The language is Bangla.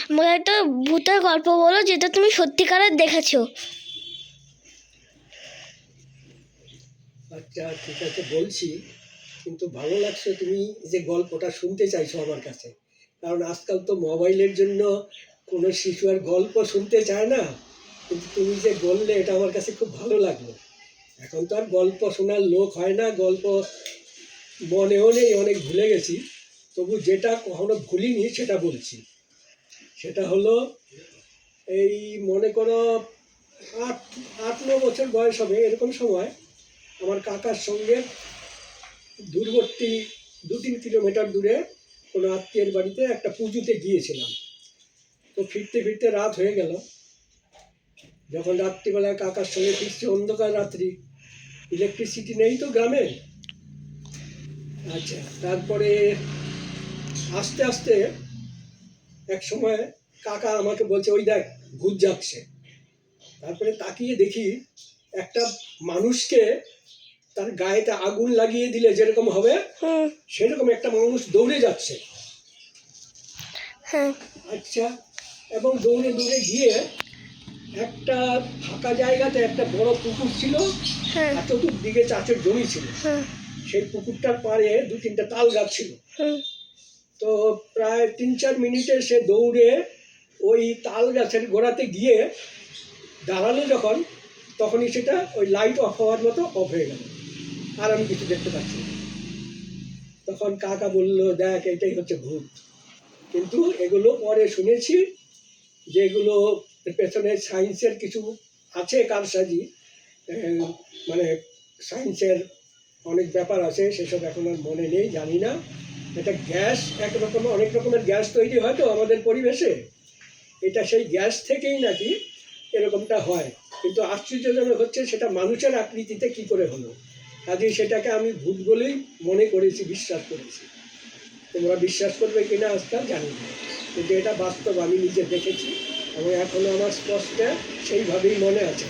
আমাকে একটা ভূতের গল্প বলো যেটা তুমি সত্যিকারের দেখেছো। আচ্ছা ঠিক আছে বলছি, কিন্তু ভালো লাগছে তুমি যে গল্পটা শুনতে চাইছো আমার কাছে। কারণ আজকাল তো মোবাইলের জন্য কোনো শিশু আর গল্প শুনতে চায় না, কিন্তু তুমি যে বললে এটা আমার কাছে খুব ভালো লাগলো। এখন তো আর গল্প শোনার লোক হয় না, গল্প মনেও নেই, অনেক ভুলে গেছি। তবু যেটা কখনো ভুলিনি সেটা বলছি। সেটা হলো, এই মনে করো 8-9 বছর বয়স হবে এরকম সময় আমার কাকার সঙ্গে দূরবর্তী 2-3 কিলোমিটার দূরে কোনো আত্মীয়ের বাড়িতে একটা পুজোতে গিয়েছিলাম। তো ফিরতে ফিরতে রাত হয়ে গেল। যখন রাত্রিবেলায় কাকার সঙ্গে ফিরছি, অন্ধকার রাত্রি, ইলেকট্রিসিটি নেই তো গ্রামে। আচ্ছা, তারপরে আস্তে আস্তে এক সময় কাকা আমাকে বলছে, ওই দেখ ভূত যাচ্ছে। তারপরে তাকিয়ে দেখি একটা মানুষকে তার গায়েতে আগুন লাগিয়ে দিলে যেরকম হবে সেরকম একটা মানুষ দৌড়ে যাচ্ছে। আচ্ছা, এবং দৌড়ে দৌড়ে গিয়ে একটা ফাঁকা জায়গাতে একটা বড় পুকুর ছিল, আর চতুর্দিকে চাষের জমি ছিল। সেই পুকুরটার পাড়ে 2-3টা তাল গাছ ছিল। তো প্রায় 3-4 মিনিটে সে দৌড়ে ওই তাল গাছের গোড়াতে গিয়ে দাঁড়ালো যখন, তখনই সেটা ওই লাইট অফ হওয়ার মতো অফ হয়ে গেল, আর আমি কিছু দেখতে পাচ্ছি না। তখন কাকা বলল, দেখ এটাই হচ্ছে ভূত। কিন্তু এগুলো পরে শুনেছি যে এগুলো পেছনে সায়েন্সের কিছু আছে কারসাজি, মানে সায়েন্সের অনেক ব্যাপার আছে, সেসব এখন আর মনে নেই, জানি না। এটা গ্যাস, একরকম অনেক রকমের গ্যাস তৈরি হয় তো আমাদের পরিবেশে, এটা সেই গ্যাস থেকেই নাকি এরকমটা হয়। কিন্তু আশ্চর্যজনক হচ্ছে সেটা মানুষের আকৃতিতে কি করে হলো। কাজেই সেটাকে আমি ভূত বলেই মনে করেছি, বিশ্বাস করেছি। তোমরা বিশ্বাস করবে কিনা আজকাল জানি না, কিন্তু এটা বাস্তব, আমি নিজে দেখেছি এবং এখনো আমার স্পষ্ট সেইভাবেই মনে আছে।